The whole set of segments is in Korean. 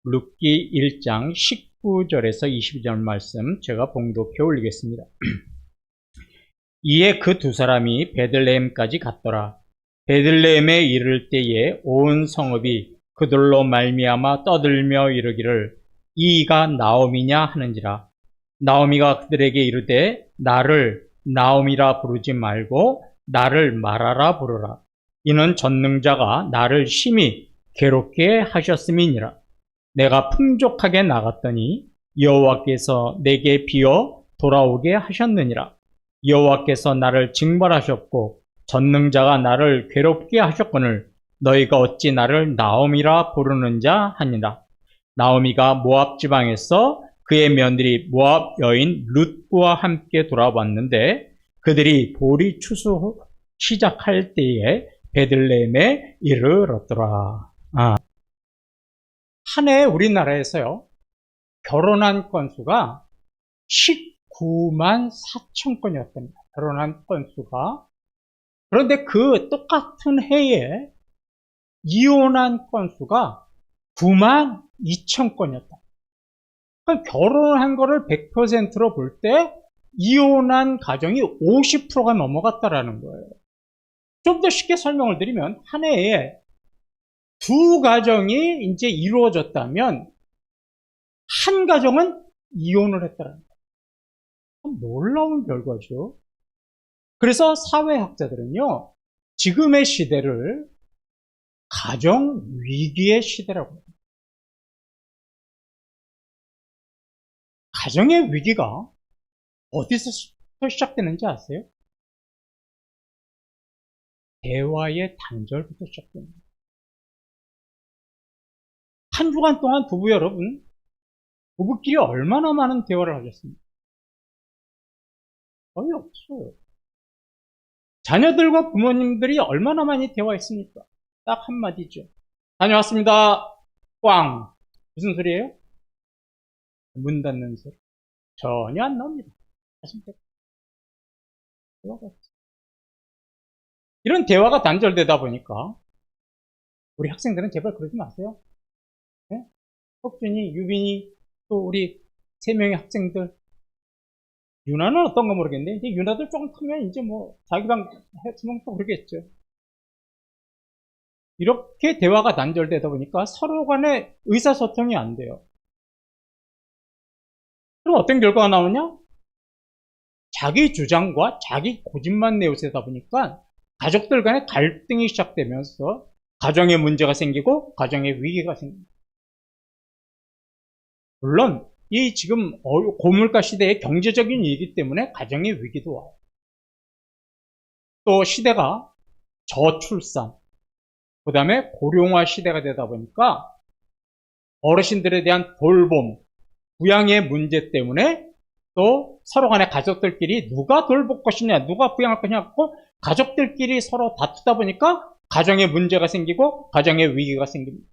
룻기 1장 19절에서 22절 말씀 제가 봉독해 올리겠습니다. 이에 그 두 사람이 베들레헴까지 갔더라. 베들레헴에 이를 때에 온 성읍이 그들로 말미암아 떠들며 이르기를 이가 나오미냐 하는지라. 나오미가 그들에게 이르되 나를 나오미라 부르지 말고 나를 마라라 부르라. 이는 전능자가 나를 심히 괴롭게 하셨음이니라. 내가 풍족하게 나갔더니 여호와께서 내게 비어 돌아오게 하셨느니라. 여호와께서 나를 징벌하셨고 전능자가 나를 괴롭게 하셨거늘 너희가 어찌 나를 나오미라 부르는자 하니라. 나오미가 모압 지방에서 그의 며느리 모압 여인 룻과 함께 돌아왔는데 그들이 보리 추수 시작할 때에 베들레헴에 이르렀더라. 한 해 우리나라에서요, 결혼한 건수가 19만 4천 건이었답니다. 결혼한 건수가. 그런데 그 똑같은 해에 이혼한 건수가 9만 2천 건이었다. 그러니까 결혼한 거를 100%로 볼 때 이혼한 가정이 50%가 넘어갔다라는 거예요. 좀 더 쉽게 설명을 드리면 한 해에 두 가정이 이제 이루어졌다면 한 가정은 이혼을 했다는 거예요. 참 놀라운 결과죠. 그래서 사회학자들은요, 지금의 시대를 가정 위기의 시대라고 합니다. 가정의 위기가 어디서 시작되는지 아세요? 대화의 단절부터 시작됩니다. 한 주간 동안 부부 여러분, 부부끼리 얼마나 많은 대화를 하셨습니까? 거의 없어요. 자녀들과 부모님들이 얼마나 많이 대화했습니까? 딱 한마디죠. 다녀왔습니다. 꽝. 무슨 소리예요? 문 닫는 소리. 전혀 안 나옵니다. 이런 대화가 단절되다 보니까 우리 학생들은 제발 그러지 마세요. 네? 혁준이, 유빈이, 또 우리 3명의 학생들. 유나는 어떤가 모르겠는데, 이제 유나들 조금 크면 이제 뭐 자기 방 했으면 또 그러겠죠. 이렇게 대화가 단절되다 보니까 서로 간에 의사소통이 안 돼요. 그럼 어떤 결과가 나오냐? 자기 주장과 자기 고집만 내세우다 보니까 가족들 간에 갈등이 시작되면서 가정에 문제가 생기고 가정에 위기가 생깁니다. 물론 이 지금 고물가 시대의 경제적인 위기 때문에 가정의 위기도 와요. 또 시대가 저출산, 그 다음에 고령화 시대가 되다 보니까 어르신들에 대한 돌봄, 부양의 문제 때문에 또 서로 간에 가족들끼리 누가 돌볼 것이냐, 누가 부양할 것이냐 하고 가족들끼리 서로 다투다 보니까 가정에 문제가 생기고 가정에 위기가 생깁니다.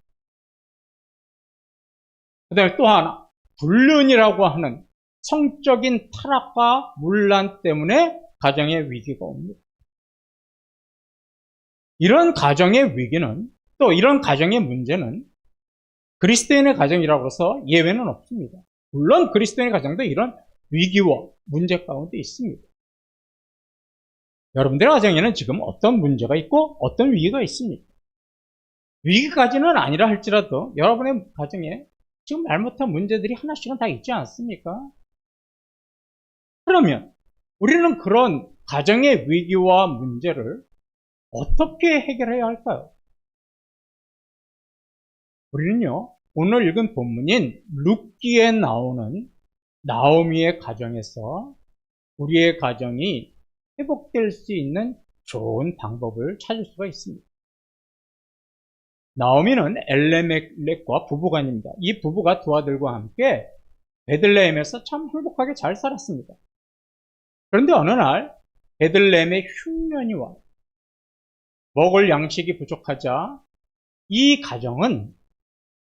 그 다음에 또 하나, 불륜이라고 하는 성적인 타락과 문란 때문에 가정의 위기가 옵니다. 이런 가정의 위기는, 또 이런 가정의 문제는 그리스도인의 가정이라고 해서 예외는 없습니다. 물론 그리스도인의 가정도 이런 위기와 문제 가운데 있습니다. 여러분들의 가정에는 지금 어떤 문제가 있고 어떤 위기가 있습니까? 위기까지는 아니라 할지라도 여러분의 가정에 지금 말 못한 문제들이 하나씩은 다 있지 않습니까? 그러면 우리는 그런 가정의 위기와 문제를 어떻게 해결해야 할까요? 우리는요, 오늘 읽은 본문인 룻기에 나오는 나오미의 가정에서 우리의 가정이 회복될 수 있는 좋은 방법을 찾을 수가 있습니다. 나오미는 엘레멜렉과 부부간입니다. 이 부부가 두 아들과 함께 베들레헴에서 참 행복하게 잘 살았습니다. 그런데 어느 날 베들레헴에 흉년이 와요. 먹을 양식이 부족하자 이 가정은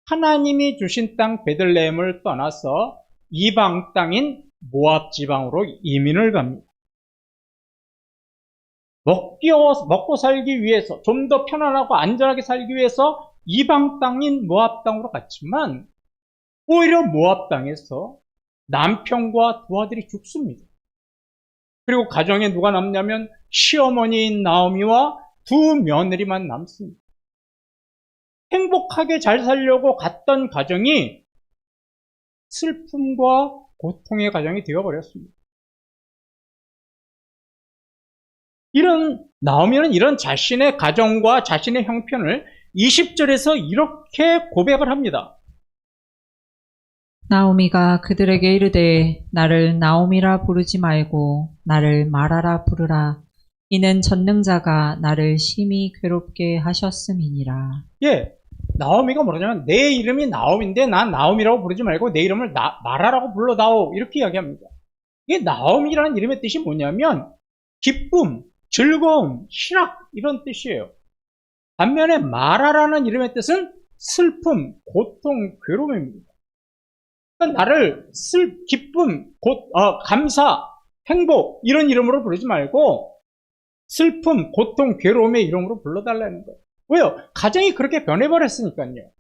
하나님이 주신 땅 베들레헴을 떠나서 이방 땅인 모압 지방으로 이민을 갑니다. 먹고 살기 위해서, 좀 더 편안하고 안전하게 살기 위해서 이방 땅인 모압 땅으로 갔지만 오히려 모압 땅에서 남편과 두 아들이 죽습니다. 그리고 가정에 누가 남냐면 시어머니인 나오미와 두 며느리만 남습니다. 행복하게 잘 살려고 갔던 가정이 슬픔과 고통의 가정이 되어버렸습니다. 나오미는 이런 자신의 가정과 자신의 형편을 20절에서 이렇게 고백을 합니다. 나오미가 그들에게 이르되 나를 나오미라 부르지 말고 나를 마라라 부르라. 이는 전능자가 나를 심히 괴롭게 하셨음이니라. 예, 나오미가 뭐냐면 내 이름이 나오미인데 난 나오미라고 부르지 말고 내 이름을 마라라고 불러다오, 이렇게 이야기합니다. 이게 나오미라는 이름의 뜻이 뭐냐면 기쁨, 즐거움, 희락, 이런 뜻이에요. 반면에 마라라는 이름의 뜻은 슬픔, 고통, 괴로움입니다. 그러니까 나를 기쁨, 감사, 행복, 이런 이름으로 부르지 말고 슬픔, 고통, 괴로움의 이름으로 불러달라는 거예요. 왜요? 가정이 그렇게 변해버렸으니까요.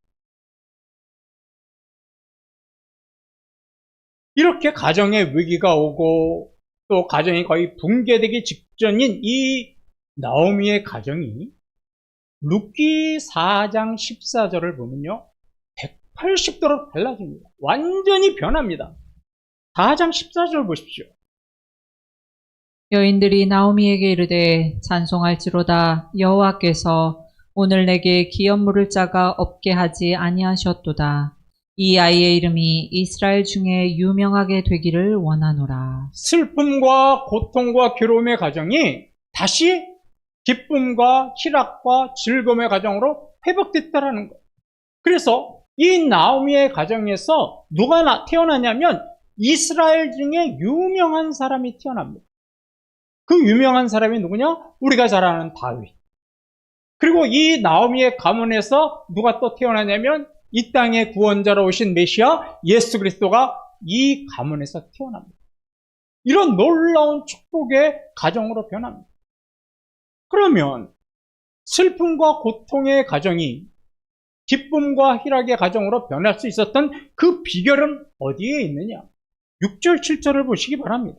이렇게 가정에 위기가 오고 또 가정이 거의 붕괴되기 직전인 이 나오미의 가정이 룻기 4장 14절을 보면요, 180도로 달라집니다. 완전히 변합니다. 4장 14절 보십시오. 여인들이 나오미에게 이르되 찬송할지로다. 여호와께서 오늘 내게 기업 물을 자가 없게 하지 아니하셨도다. 이 아이의 이름이 이스라엘 중에 유명하게 되기를 원하노라. 슬픔과 고통과 괴로움의 가정이 다시 기쁨과 희락과 즐거움의 가정으로 회복됐다라는 거예요. 그래서 이 나오미의 가정에서 누가 태어나냐면 이스라엘 중에 유명한 사람이 태어납니다. 그 유명한 사람이 누구냐? 우리가 잘 아는 다윗. 그리고 이 나오미의 가문에서 누가 또 태어나냐면 이 땅의 구원자로 오신 메시아 예수 그리스도가 이 가문에서 태어납니다. 이런 놀라운 축복의 가정으로 변합니다. 그러면 슬픔과 고통의 가정이 기쁨과 희락의 가정으로 변할 수 있었던 그 비결은 어디에 있느냐? 6절, 7절을 보시기 바랍니다.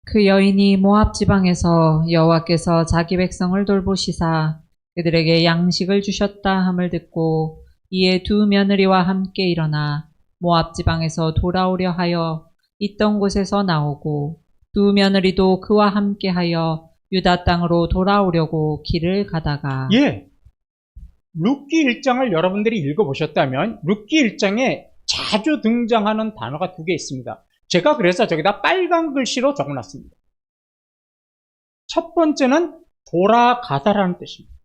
그 여인이 모압 지방에서 여호와께서 자기 백성을 돌보시사 그들에게 양식을 주셨다 함을 듣고 이에 두 며느리와 함께 일어나 모압 지방에서 돌아오려 하여 있던 곳에서 나오고 두 며느리도 그와 함께 하여 유다 땅으로 돌아오려고 길을 가다가 룻기 1장을 여러분들이 읽어보셨다면 룻기 1장에 자주 등장하는 단어가 두 개 있습니다. 제가 그래서 저기다 빨간 글씨로 적어놨습니다. 첫 번째는 돌아가다라는 뜻입니다.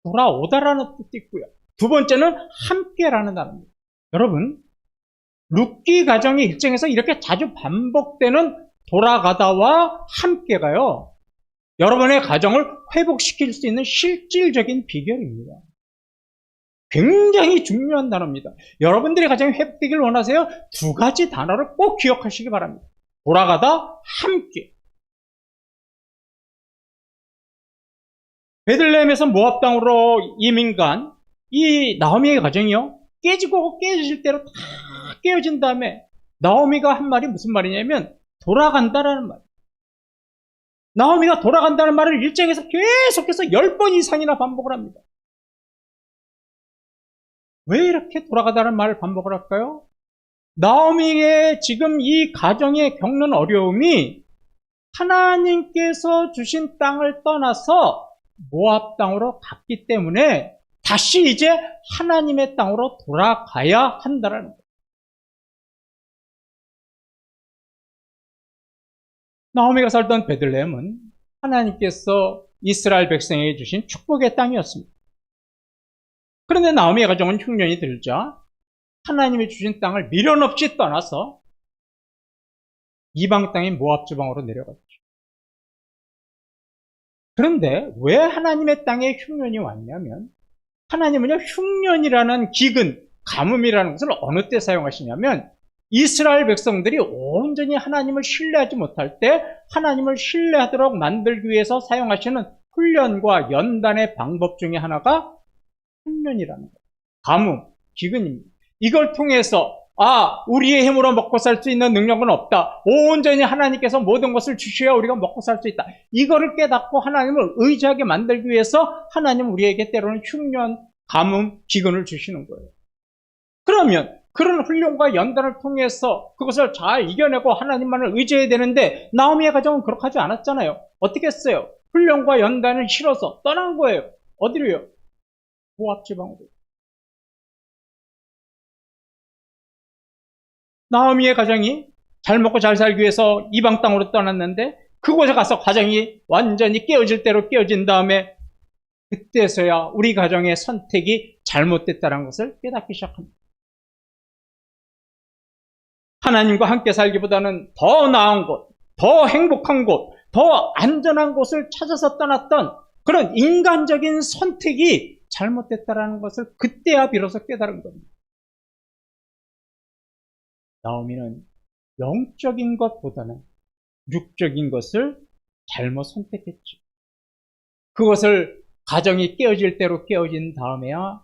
돌아오다라는 뜻도 있고요. 두 번째는 함께라는 단어입니다. 여러분, 룻기 가정의 일정에서 이렇게 자주 반복되는 돌아가다와 함께가요, 여러분의 가정을 회복시킬 수 있는 실질적인 비결입니다. 굉장히 중요한 단어입니다. 여러분들의 가정이 회복되길 원하세요? 두 가지 단어를 꼭 기억하시기 바랍니다. 돌아가다, 함께. 베들레헴에서 모압 땅으로 이민 간 이 나오미의 가정이요, 깨지고 깨질 대로 다 깨어진 다음에 나오미가 한 말이 무슨 말이냐면 돌아간다라는 말. 나오미가 돌아간다는 말을 일장에서 계속해서 10번 이상이나 반복을 합니다. 왜 이렇게 돌아가다는 말을 반복을 할까요? 나오미의 지금 이 가정에 겪는 어려움이 하나님께서 주신 땅을 떠나서 모압 땅으로 갔기 때문에 다시 이제 하나님의 땅으로 돌아가야 한다는 거예요. 나오미가 살던 베들레헴은 하나님께서 이스라엘 백성에게 주신 축복의 땅이었습니다. 그런데 나오미의 가정은 흉년이 들자 하나님이 주신 땅을 미련 없이 떠나서 이방 땅인 모압 지방으로 내려갔죠. 그런데 왜 하나님의 땅에 흉년이 왔냐면, 하나님은요, 흉년이라는 기근, 가뭄이라는 것을 어느 때 사용하시냐면 이스라엘 백성들이 온전히 하나님을 신뢰하지 못할 때 하나님을 신뢰하도록 만들기 위해서 사용하시는 훈련과 연단의 방법 중에 하나가 흉년이라는 거예요. 가뭄, 기근입니다. 이걸 통해서 우리의 힘으로 먹고 살 수 있는 능력은 없다. 온전히 하나님께서 모든 것을 주셔야 우리가 먹고 살 수 있다. 이거를 깨닫고 하나님을 의지하게 만들기 위해서 하나님은 우리에게 때로는 흉년, 가뭄, 기근을 주시는 거예요. 그러면 그런 훈련과 연단을 통해서 그것을 잘 이겨내고 하나님만을 의지해야 되는데 나오미의 가정은 그렇게 하지 않았잖아요. 어떻게 했어요? 훈련과 연단을 싫어서 떠난 거예요. 어디로요? 모압 지방으로. 나오미의 가정이 잘 먹고 잘 살기 위해서 이방 땅으로 떠났는데 그곳에 가서 가정이 완전히 깨어질 대로 깨어진 다음에 그때서야 우리 가정의 선택이 잘못됐다는 것을 깨닫기 시작합니다. 하나님과 함께 살기보다는 더 나은 곳, 더 행복한 곳, 더 안전한 곳을 찾아서 떠났던 그런 인간적인 선택이 잘못됐다는 것을 그때야 비로소 깨달은 겁니다. 나오미는 영적인 것보다는 육적인 것을 잘못 선택했죠. 그것을 가정이 깨어질 대로 깨어진 다음에야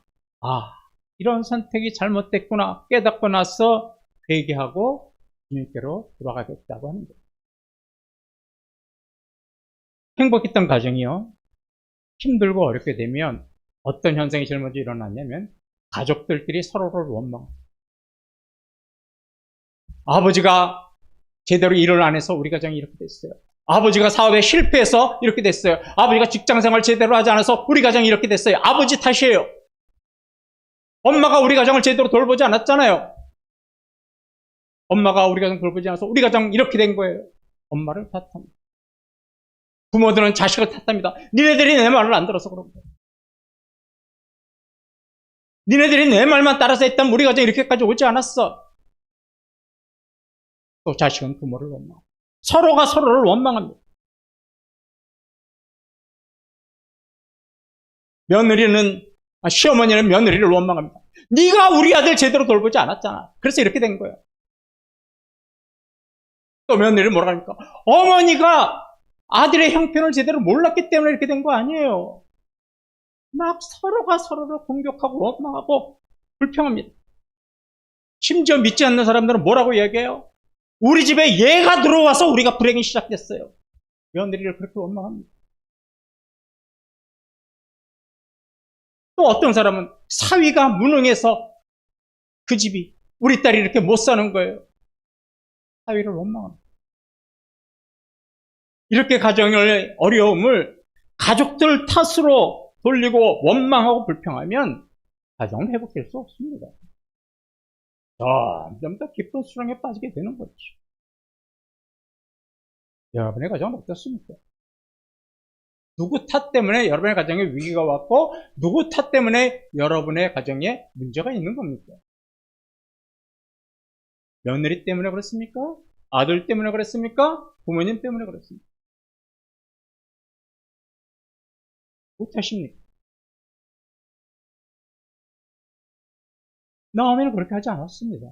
이런 선택이 잘못됐구나 깨닫고 나서 회개하고 주님께로 돌아가겠다고 합니다. 행복했던 가정이요. 힘들고 어렵게 되면 어떤 현상이 제일 먼저 일어났냐면 가족들끼리 서로를 원망합니다. 아버지가 제대로 일을 안 해서 우리 가정이 이렇게 됐어요. 아버지가 사업에 실패해서 이렇게 됐어요. 아버지가 직장생활 제대로 하지 않아서 우리 가정이 이렇게 됐어요. 아버지 탓이에요. 엄마가 우리 가정을 제대로 돌보지 않았잖아요. 엄마가 우리 가정 돌보지 않아서 우리 가정 이렇게 된 거예요. 엄마를 탓합니다. 부모들은 자식을 탓합니다. 니네들이 내 말을 안 들어서 그런 거예요. 니네들이 내 말만 따라서 했다면 우리 가정 이렇게까지 오지 않았어. 또 자식은 부모를 원망합니다. 서로가 서로를 원망합니다. 시어머니는 며느리를 원망합니다. 네가 우리 아들 제대로 돌보지 않았잖아. 그래서 이렇게 된 거야. 또 며느리는 뭐라 합니까? 어머니가 아들의 형편을 제대로 몰랐기 때문에 이렇게 된 거 아니에요. 막 서로가 서로를 공격하고 원망하고 불평합니다. 심지어 믿지 않는 사람들은 뭐라고 얘기해요? 우리 집에 얘가 들어와서 우리가 불행이 시작됐어요. 며느리를 그렇게 원망합니다. 또 어떤 사람은 사위가 무능해서 그 집이 우리 딸이 이렇게 못 사는 거예요. 사위를 원망합니다. 이렇게 가정의 어려움을 가족들 탓으로 돌리고 원망하고 불평하면 가정은 회복될 수 없습니다. 점점 더 깊은 수렁에 빠지게 되는 거죠. 여러분의 가정은 어떻습니까? 누구 탓 때문에 여러분의 가정에 위기가 왔고 누구 탓 때문에 여러분의 가정에 문제가 있는 겁니까? 며느리 때문에 그렇습니까? 아들 때문에 그렇습니까? 부모님 때문에 그렇습니까? 누구 탓입니까? 나오미는 그렇게 하지 않았습니다.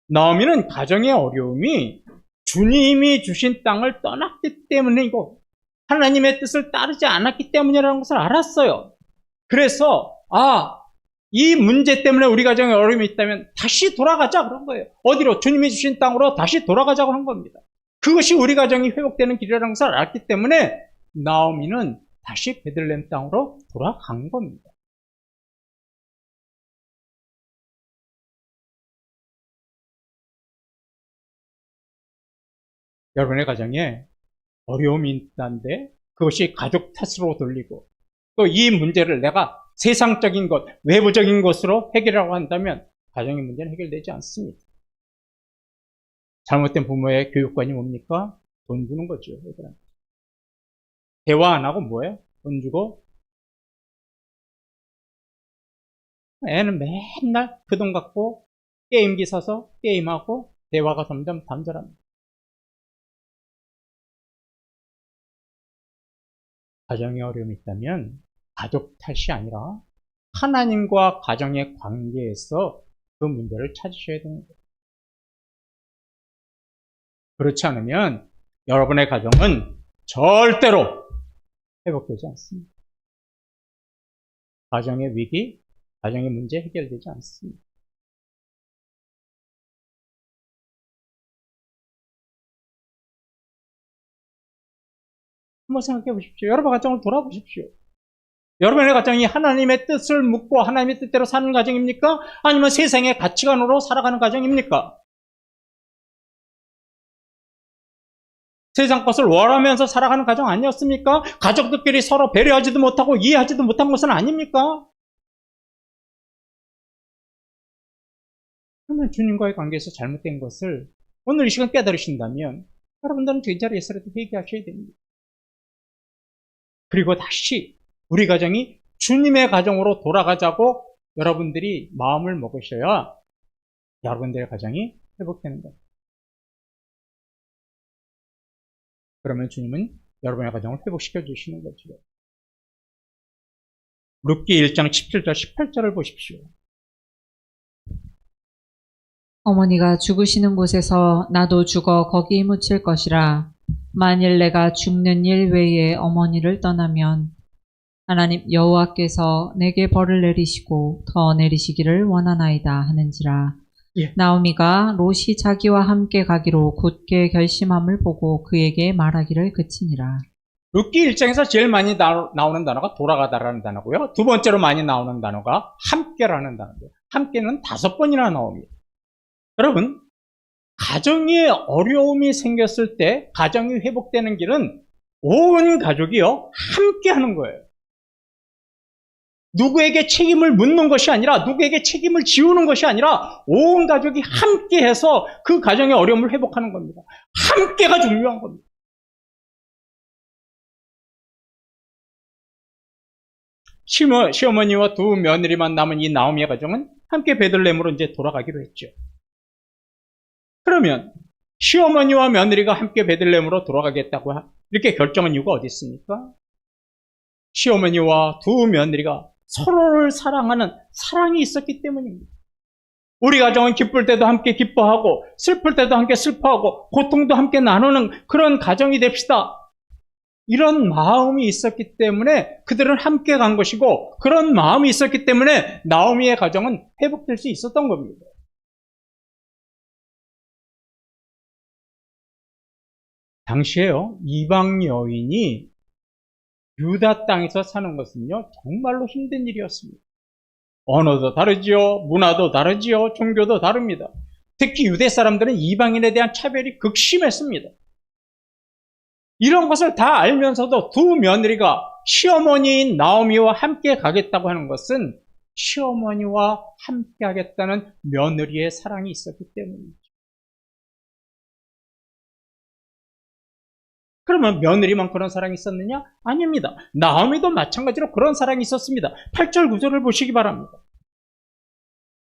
나오미는 가정의 어려움이 주님이 주신 땅을 떠났기 때문이고 하나님의 뜻을 따르지 않았기 때문이라는 것을 알았어요. 그래서 이 문제 때문에 우리 가정에 어려움이 있다면 다시 돌아가자 그런 거예요. 어디로? 주님이 주신 땅으로 다시 돌아가자고 한 겁니다. 그것이 우리 가정이 회복되는 길이라는 것을 알았기 때문에 나오미는 다시 베들레헴 땅으로 돌아간 겁니다. 여러분의 가정에 어려움이 있다는데 그것이 가족 탓으로 돌리고 또 이 문제를 내가 세상적인 것, 외부적인 것으로 해결하려고 한다면 가정의 문제는 해결되지 않습니다. 잘못된 부모의 교육관이 뭡니까? 돈 주는 거죠. 애들한테. 대화 안 하고 뭐예요? 돈 주고 애는 맨날 그 돈 갖고 게임기 사서 게임하고 대화가 점점 단절합니다. 가정에 어려움이 있다면 가족 탓이 아니라 하나님과 가정의 관계에서 그 문제를 찾으셔야 됩니다. 그렇지 않으면 여러분의 가정은 절대로 회복되지 않습니다. 가정의 위기, 가정의 문제 해결되지 않습니다. 한번 생각해 보십시오. 여러분 가정을 돌아보십시오. 여러분의 가정이 하나님의 뜻을 묻고 하나님의 뜻대로 사는 가정입니까? 아니면 세상의 가치관으로 살아가는 가정입니까? 세상 것을 원하면서 살아가는 가정 아니었습니까? 가족들끼리 서로 배려하지도 못하고 이해하지도 못한 것은 아닙니까? 그러면 주님과의 관계에서 잘못된 것을 오늘 이 시간 깨달으신다면 여러분들은 그 자리에서라도 회개하셔야 됩니다. 그리고 다시 우리 가정이 주님의 가정으로 돌아가자고 여러분들이 마음을 먹으셔야 여러분들의 가정이 회복되는 겁니다. 그러면 주님은 여러분의 가정을 회복시켜 주시는 거죠. 룻기 1장 17절 18절을 보십시오. 어머니가 죽으시는 곳에서 나도 죽어 거기 묻힐 것이라. 만일 내가 죽는 일 외에 어머니를 떠나면 하나님 여호와께서 내게 벌을 내리시고 더 내리시기를 원하나이다 하는지라. 예. 나오미가 롯이 자기와 함께 가기로 굳게 결심함을 보고 그에게 말하기를 그치니라. 룻기 1장에서 제일 많이 나오는 단어가 돌아가다라는 단어고요. 두 번째로 많이 나오는 단어가 함께라는 단어고요. 함께는 5번이나 나옵니다. 여러분, 가정에 어려움이 생겼을 때 가정이 회복되는 길은 온 가족이요 함께 하는 거예요. 누구에게 책임을 묻는 것이 아니라, 누구에게 책임을 지우는 것이 아니라 온 가족이 함께 해서 그 가정의 어려움을 회복하는 겁니다. 함께가 중요한 겁니다. 시어머니와 두 며느리만 남은 이 나오미의 가정은 함께 베들레헴으로 이제 돌아가기로 했죠. 그러면 시어머니와 며느리가 함께 베들레헴으로 돌아가겠다고 이렇게 결정한 이유가 어디 있습니까? 시어머니와 두 며느리가 서로를 사랑하는 사랑이 있었기 때문입니다. 우리 가정은 기쁠 때도 함께 기뻐하고 슬플 때도 함께 슬퍼하고 고통도 함께 나누는 그런 가정이 됩시다. 이런 마음이 있었기 때문에 그들은 함께 간 것이고, 그런 마음이 있었기 때문에 나오미의 가정은 회복될 수 있었던 겁니다. 당시에요, 이방 여인이 유다 땅에서 사는 것은요, 정말로 힘든 일이었습니다. 언어도 다르지요, 문화도 다르지요, 종교도 다릅니다. 특히 유대 사람들은 이방인에 대한 차별이 극심했습니다. 이런 것을 다 알면서도 두 며느리가 시어머니인 나오미와 함께 가겠다고 하는 것은 시어머니와 함께 하겠다는 며느리의 사랑이 있었기 때문이죠. 그러면 며느리만 그런 사랑이 있었느냐? 아닙니다. 나오미도 마찬가지로 그런 사랑이 있었습니다. 8절 9절을 보시기 바랍니다.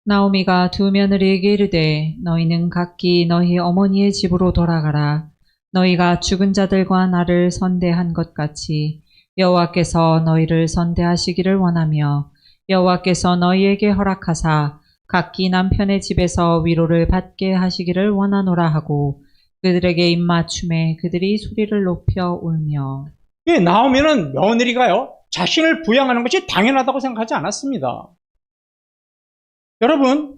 나오미가 두 며느리에게 이르되 너희는 각기 너희 어머니의 집으로 돌아가라. 너희가 죽은 자들과 나를 선대한 것 같이 여호와께서 너희를 선대하시기를 원하며 여호와께서 너희에게 허락하사 각기 남편의 집에서 위로를 받게 하시기를 원하노라 하고 그들에게 입맞춤에 그들이 소리를 높여 울며. 예, 나오미는 며느리가요, 자신을 부양하는 것이 당연하다고 생각하지 않았습니다. 여러분,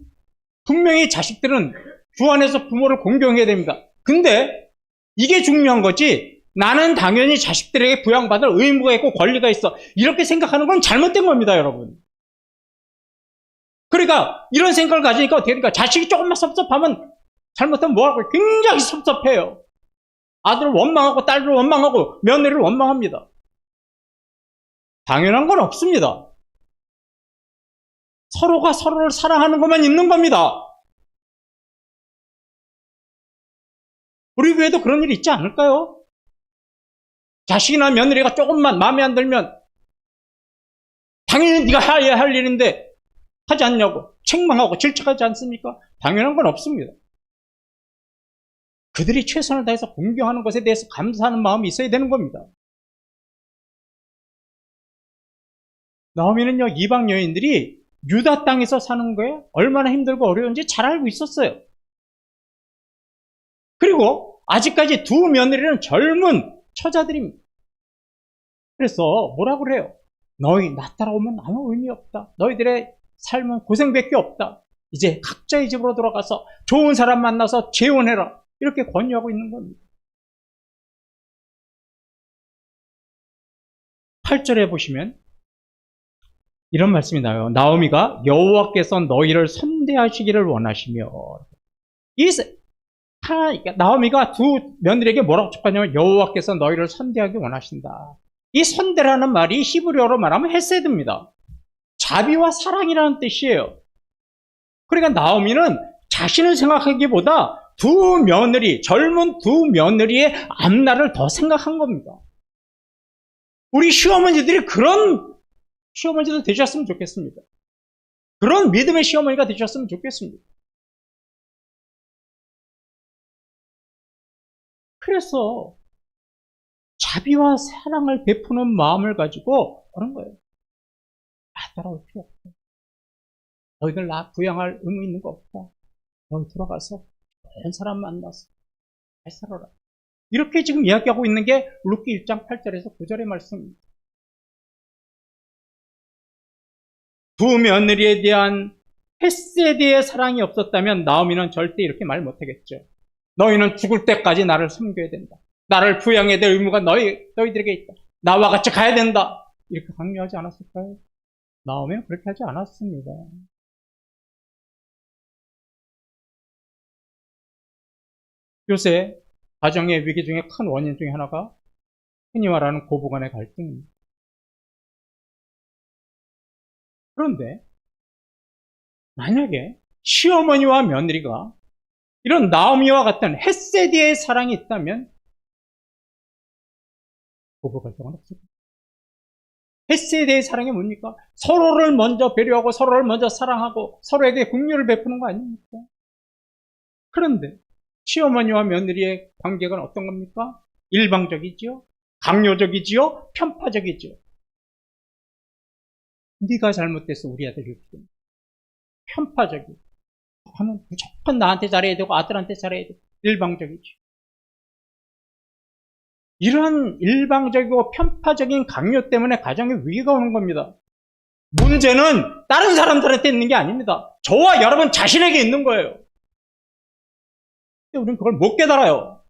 분명히 자식들은 주 안에서 부모를 공경해야 됩니다. 근데 이게 중요한 거지, 나는 당연히 자식들에게 부양받을 의무가 있고 권리가 있어, 이렇게 생각하는 건 잘못된 겁니다, 여러분. 그러니까 이런 생각을 가지니까 어떻게 됩니까? 자식이 조금만 섭섭하면 잘못하면 뭐하고 굉장히 섭섭해요. 아들을 원망하고 딸을 원망하고 며느리를 원망합니다. 당연한 건 없습니다. 서로가 서로를 사랑하는 것만 있는 겁니다. 우리 교회도 그런 일이 있지 않을까요? 자식이나 며느리가 조금만 마음에 안 들면 당연히 네가 해야 할 일인데 하지 않냐고 책망하고 질책하지 않습니까? 당연한 건 없습니다. 그들이 최선을 다해서 공경하는 것에 대해서 감사하는 마음이 있어야 되는 겁니다. 나오미는요, 이방 여인들이 유다 땅에서 사는 거에 얼마나 힘들고 어려운지 잘 알고 있었어요. 그리고 아직까지 두 며느리는 젊은 처자들입니다. 그래서 뭐라고 그래요? 너희 나 따라오면 아무 의미 없다. 너희들의 삶은 고생밖에 없다. 이제 각자의 집으로 돌아가서 좋은 사람 만나서 재혼해라. 이렇게 권유하고 있는 겁니다. 8절에 보시면 이런 말씀이 나와요. 나오미가 여호와께서 너희를 선대하시기를 원하시며, 그러니까 나오미가 두 며느리에게 뭐라고 촉하냐면 여호와께서 너희를 선대하기 원하신다. 이 선대라는 말이 히브리어로 말하면 헤세드입니다. 자비와 사랑이라는 뜻이에요. 그러니까 나오미는 자신을 생각하기보다 두 며느리, 젊은 두 며느리의 앞날을 더 생각한 겁니다. 우리 시어머니들이 그런 시어머니도 되셨으면 좋겠습니다. 그런 믿음의 시어머니가 되셨으면 좋겠습니다. 그래서 자비와 사랑을 베푸는 마음을 가지고 그런 거예요. 따라올 필요 없다. 너희들 나 부양할 의무 있는 거 없다. 너희 들어가서 좋은 사람 만나서 잘 살아라. 이렇게 지금 이야기하고 있는 게 룻기 1장 8절에서 9절의 말씀입니다. 두 며느리에 대한 헤세드의 사랑이 없었다면 나오미는 절대 이렇게 말 못하겠죠. 너희는 죽을 때까지 나를 섬겨야 된다. 나를 부양해야 될 의무가 너희들에게 있다. 나와 같이 가야 된다. 이렇게 강요하지 않았을까요? 나오미는 그렇게 하지 않았습니다. 요새 가정의 위기 중에 큰 원인 중에 하나가 흔히 말하는 고부간의 갈등입니다. 그런데 만약에 시어머니와 며느리가 이런 나오미와 같은 헤세디의 사랑이 있다면 고부 갈등은 없습니다. 헤세디의 사랑이 뭡니까? 서로를 먼저 배려하고 서로를 먼저 사랑하고 서로에게 긍휼을 베푸는 거 아닙니까? 그런데 시어머니와 며느리의 관계가 어떤 겁니까? 일방적이지요? 강요적이지요? 편파적이지요? 네가 잘못돼서 우리 아들이 이렇게 됩니다. 편파적이고 하면 무조건 나한테 잘해야 되고 아들한테 잘해야 되고 일방적이지. 이러한 일방적이고 편파적인 강요 때문에 가정에 위기가 오는 겁니다. 문제는 다른 사람들한테 있는 게 아닙니다. 저와 여러분 자신에게 있는 거예요. 근데 우리는 그걸 못 깨달아요.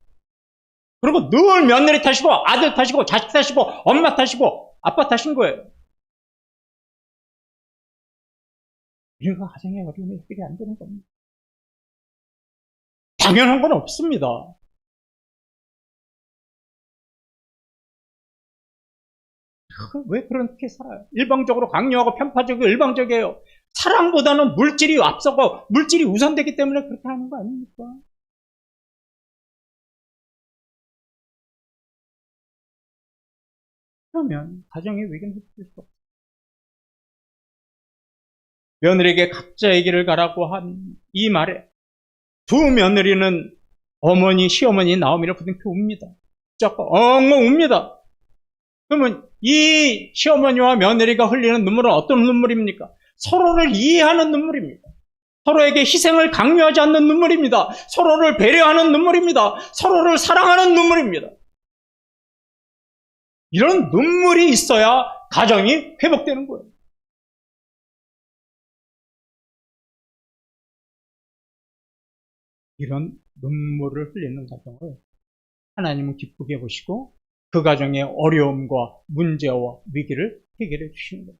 그리고 늘 며느리 탓이고 아들 탓이고 자식 탓이고 엄마 탓이고 아빠 탓인 거예요. 우리가 가정의 어려움이 해결이 안 되는 겁니다. 당연한 건 없습니다. 왜 그렇게 살아요? 일방적으로 강요하고 편파적이고 일방적이에요. 사랑보다는 물질이 앞서고 물질이 우선되기 때문에 그렇게 하는 거 아닙니까? 그러면 가정의 위기는 해결될 수 없어요. 며느리에게 각자의 길을 가라고 한 이 말에 두 며느리는 어머니, 시어머니 나오미를 부둥켜 웁니다. 자꾸 엉엉 웁니다. 그러면 이 시어머니와 며느리가 흘리는 눈물은 어떤 눈물입니까? 서로를 이해하는 눈물입니다. 서로에게 희생을 강요하지 않는 눈물입니다. 서로를 배려하는 눈물입니다. 서로를 사랑하는 눈물입니다. 이런 눈물이 있어야 가정이 회복되는 거예요. 이런 눈물을 흘리는 가정을 하나님은 기쁘게 보시고 그 가정의 어려움과 문제와 위기를 해결해 주시는 거예요.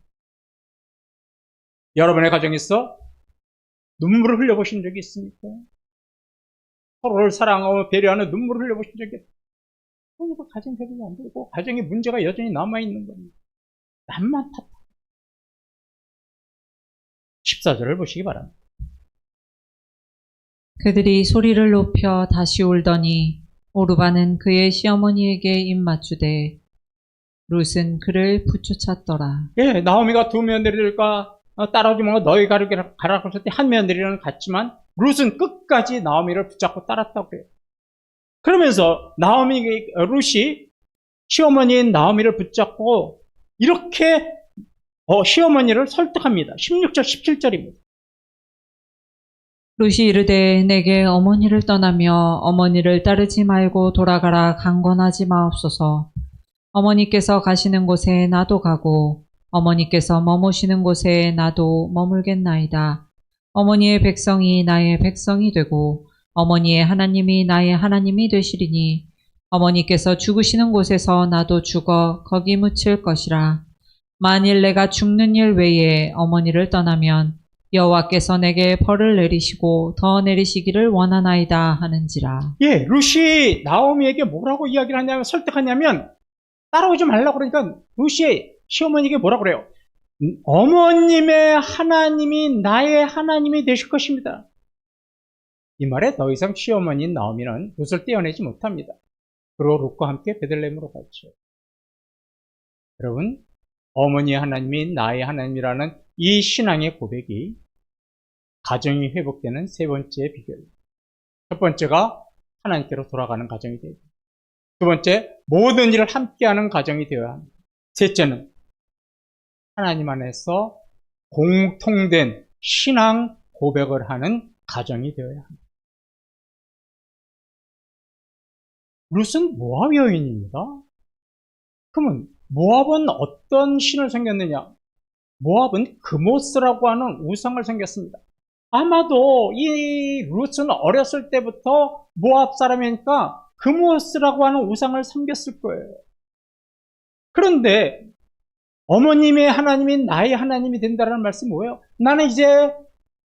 여러분의 가정에서 눈물을 흘려보신 적이 있습니까? 서로를 사랑하고 배려하는 눈물을 흘려보신 적이 있습니까? 그러니까 가정 회복이 안 되고 가정에 문제가 여전히 남아있는 겁니다. 남만 탓하고 14절을 보시기 바랍니다. 그들이 소리를 높여 다시 울더니 오르바는 그의 시어머니에게 입맞추되 룻은 그를 부추쳤더라. 예, 나오미가 두 며느리들과 따라오지 말고 너희 가라고 했을 때 한 며느리는 갔지만 룻은 끝까지 나오미를 붙잡고 따랐다고 해요. 그러면서 룻이 시어머니인 나오미를 붙잡고 이렇게 시어머니를 설득합니다. 16절, 17절입니다. 룻이 이르되 내게 어머니를 떠나며 어머니를 따르지 말고 돌아가라 강권하지 마옵소서. 어머니께서 가시는 곳에 나도 가고 어머니께서 머무시는 곳에 나도 머물겠나이다. 어머니의 백성이 나의 백성이 되고 어머니의 하나님이 나의 하나님이 되시리니 어머니께서 죽으시는 곳에서 나도 죽어 거기 묻힐 것이라. 만일 내가 죽는 일 외에 어머니를 떠나면 여호와께서 내게 벌을 내리시고 더 내리시기를 원하나이다 하는지라. 예, 룻이 나오미에게 뭐라고 이야기를 하냐면, 설득하냐면, 따라오지 말라고 그러니까 룻이 시어머니에게 뭐라고 그래요? 어머님의 하나님이 나의 하나님이 되실 것입니다. 이 말에 더 이상 시어머니인 나오미는 룻을 떼어내지 못합니다. 그리고 룻과 함께 베들레헴으로 갔죠. 여러분, 어머니의 하나님이 나의 하나님이라는 이 신앙의 고백이 가정이 회복되는 세 번째 비결입니다. 첫 번째가 하나님께로 돌아가는 가정이 되고, 두 번째, 모든 일을 함께하는 가정이 되어야 합니다. 셋째는 하나님 안에서 공통된 신앙 고백을 하는 가정이 되어야 합니다. 룻은 모압 여인입니다. 그러면 모압은 어떤 신을 섬겼느냐? 모압은 그모스라고 하는 우상을 섬겼습니다. 아마도 이 룻은 어렸을 때부터 모압 사람이니까 그모스라고 하는 우상을 섬겼을 거예요. 그런데 어머님의 하나님이 나의 하나님이 된다는 말씀이 뭐예요? 나는 이제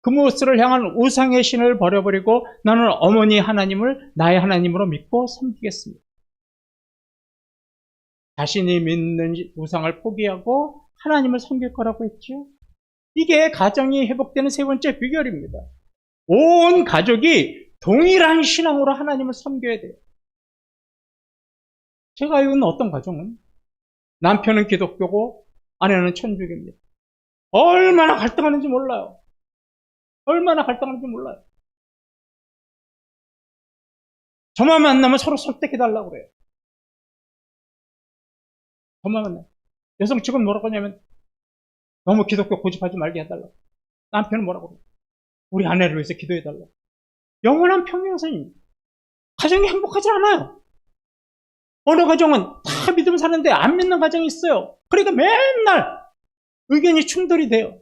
그모스를 향한 우상의 신을 버려버리고 나는 어머니 하나님을 나의 하나님으로 믿고 섬기겠습니다. 자신이 믿는 우상을 포기하고 하나님을 섬길 거라고 했죠. 이게 가정이 회복되는 세 번째 비결입니다. 온 가족이 동일한 신앙으로 하나님을 섬겨야 돼요. 제가 알고 있는 어떤 가정은 남편은 기독교고 아내는 천주교입니다. 얼마나 갈등하는지 몰라요. 얼마나 갈등하는지 몰라요. 저만 만나면 서로 설득해달라고 그래요. 저만 만나면. 여성 측은 뭐라고 하냐면 너무 기독교 고집하지 말게 해달라고. 남편은 뭐라고 그래요? 우리 아내를 위해서 기도해달라고. 영원한 평행선입니다. 가정이 행복하지 않아요. 어느 가정은 다 믿음 사는데 안 믿는 가정이 있어요. 그러니까 맨날 의견이 충돌이 돼요.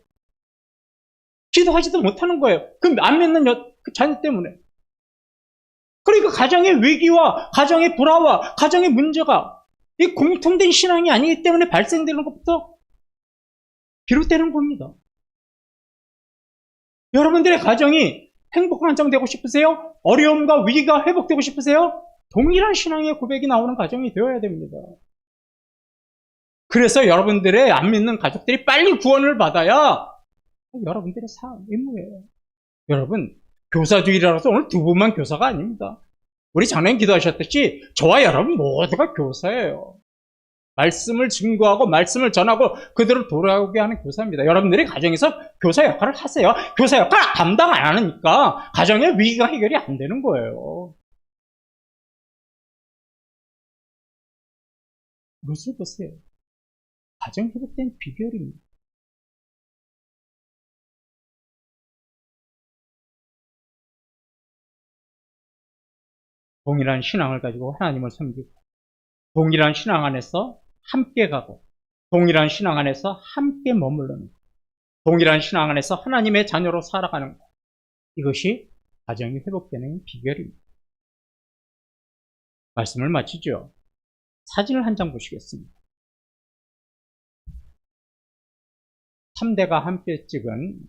기도하지도 못하는 거예요. 그 안 믿는 그 자녀 때문에. 그러니까 가정의 위기와 가정의 불화와 가정의 문제가 이 공통된 신앙이 아니기 때문에 발생되는 것부터 비롯되는 겁니다. 여러분들의 가정이 행복한 가정 되고 싶으세요? 어려움과 위기가 회복되고 싶으세요? 동일한 신앙의 고백이 나오는 가정이 되어야 됩니다. 그래서 여러분들의 안 믿는 가족들이 빨리 구원을 받아야 여러분들의 의무예요. 여러분, 교사주의라서 오늘 두 분만 교사가 아닙니다. 우리 작년에 기도하셨듯이 저와 여러분 모두가 교사예요. 말씀을 증거하고 말씀을 전하고 그대로 돌아오게 하는 교사입니다. 여러분들이 가정에서 교사 역할을 하세요. 교사 역할 감당 안 하니까 가정의 위기가 해결이 안 되는 거예요. 룻을 보세요. 가정 회복된 비결입니다. 동일한 신앙을 가지고 하나님을 섬기고 동일한 신앙 안에서 함께 가고 동일한 신앙 안에서 함께 머무르는 것, 동일한 신앙 안에서 하나님의 자녀로 살아가는 것, 이것이 가정이 회복되는 비결입니다. 말씀을 마치죠. 사진을 한 장 보시겠습니다. 3대가 함께 찍은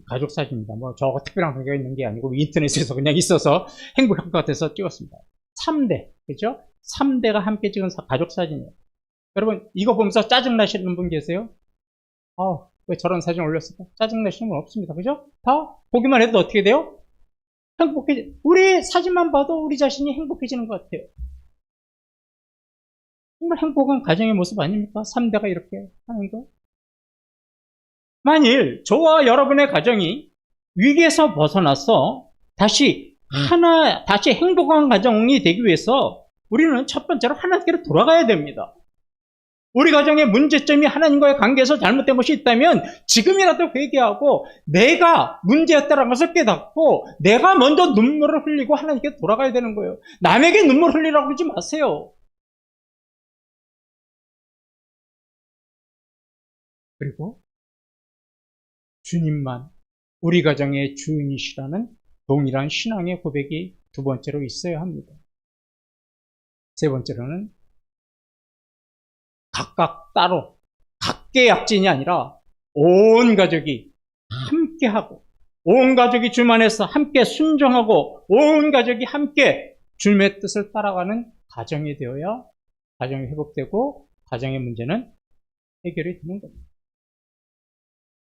가족 사진입니다. 뭐 저 특별한 관계가 있는 게 아니고 인터넷에서 그냥 있어서 행복할 것 같아서 찍었습니다. 3대, 그죠? 3대가 함께 찍은 가족 사진이에요. 여러분, 이거 보면서 짜증나시는 분 계세요? 왜 저런 사진 올렸을까? 짜증나시는 분 없습니다. 그죠? 다 보기만 해도 어떻게 돼요? 우리 사진만 봐도 우리 자신이 행복해지는 것 같아요. 정말 행복한 가정의 모습 아닙니까? 3대가 이렇게 하는 거. 만일 저와 여러분의 가정이 위기에서 벗어나서 다시 행복한 가정이 되기 위해서 우리는 첫 번째로 하나님께로 돌아가야 됩니다. 우리 가정의 문제점이 하나님과의 관계에서 잘못된 것이 있다면 지금이라도 회개하고 내가 문제였다는 것을 깨닫고 내가 먼저 눈물을 흘리고 하나님께 돌아가야 되는 거예요. 남에게 눈물 흘리라고 그러지 마세요. 그리고 주님만 우리 가정의 주인이시라는 동일한 신앙의 고백이 두 번째로 있어야 합니다. 세 번째로는 각각 따로 각계약진이 아니라 온 가족이 함께하고 온 가족이 주님 안에서 함께 순종하고 온 가족이 함께 주님의 뜻을 따라가는 가정이 되어야 가정이 회복되고 가정의 문제는 해결이 되는 겁니다.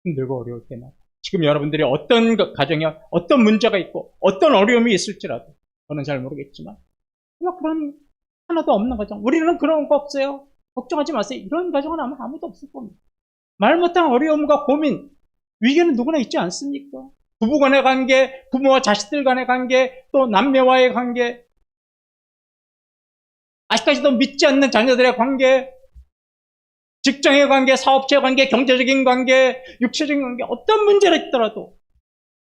힘들고 어려울 때마다 지금 여러분들이 어떤 가정에 어떤 문제가 있고 어떤 어려움이 있을지라도 저는 잘 모르겠지만 그런 하나도 없는 가정, 우리는 그런 거 없어요, 걱정하지 마세요, 이런 가정은 아마 아무도 없을 겁니다. 말 못한 어려움과 고민, 위기는 누구나 있지 않습니까? 부부 간의 관계, 부모와 자식들 간의 관계, 또 남매와의 관계, 아직까지도 믿지 않는 자녀들의 관계, 직장의 관계, 사업체의 관계, 경제적인 관계, 육체적인 관계, 어떤 문제가 있더라도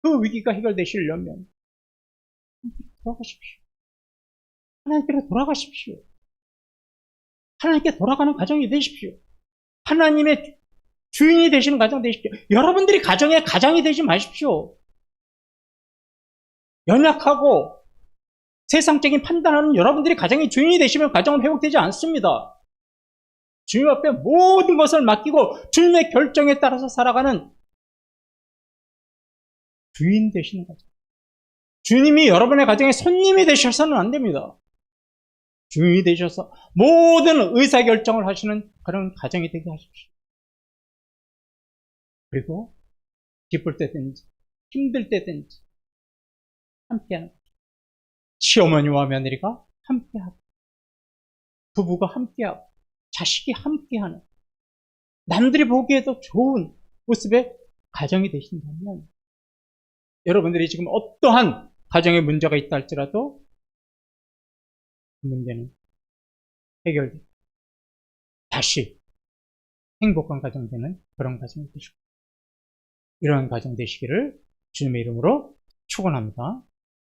그 위기가 해결되시려면 돌아가십시오. 하나님께로 돌아가십시오. 하나님께 돌아가는 가정이 되십시오. 하나님의 주인이 되시는 가정 되십시오. 여러분들이 가정의 가장이 되지 마십시오. 연약하고 세상적인 판단하는 여러분들이 가정의 주인이 되시면 가정은 회복되지 않습니다. 주님 앞에 모든 것을 맡기고 주님의 결정에 따라서 살아가는 주인 되시는 가정. 주님이 여러분의 가정의 손님이 되셔서는 안 됩니다. 주인이 되셔서 모든 의사결정을 하시는 그런 가정이 되게 하십시오. 그리고 기쁠 때든지 힘들 때든지 함께하는, 시어머니와 며느리가 함께하고 부부가 함께하고 자식이 함께하는, 남들이 보기에도 좋은 모습의 가정이 되신다면 여러분들이 지금 어떠한 가정에 문제가 있다 할지라도 그 문제는 해결되고 다시 행복한 가정 되는 그런 가정이 되시고, 이러한 가정 되시기를 주님의 이름으로 축원합니다.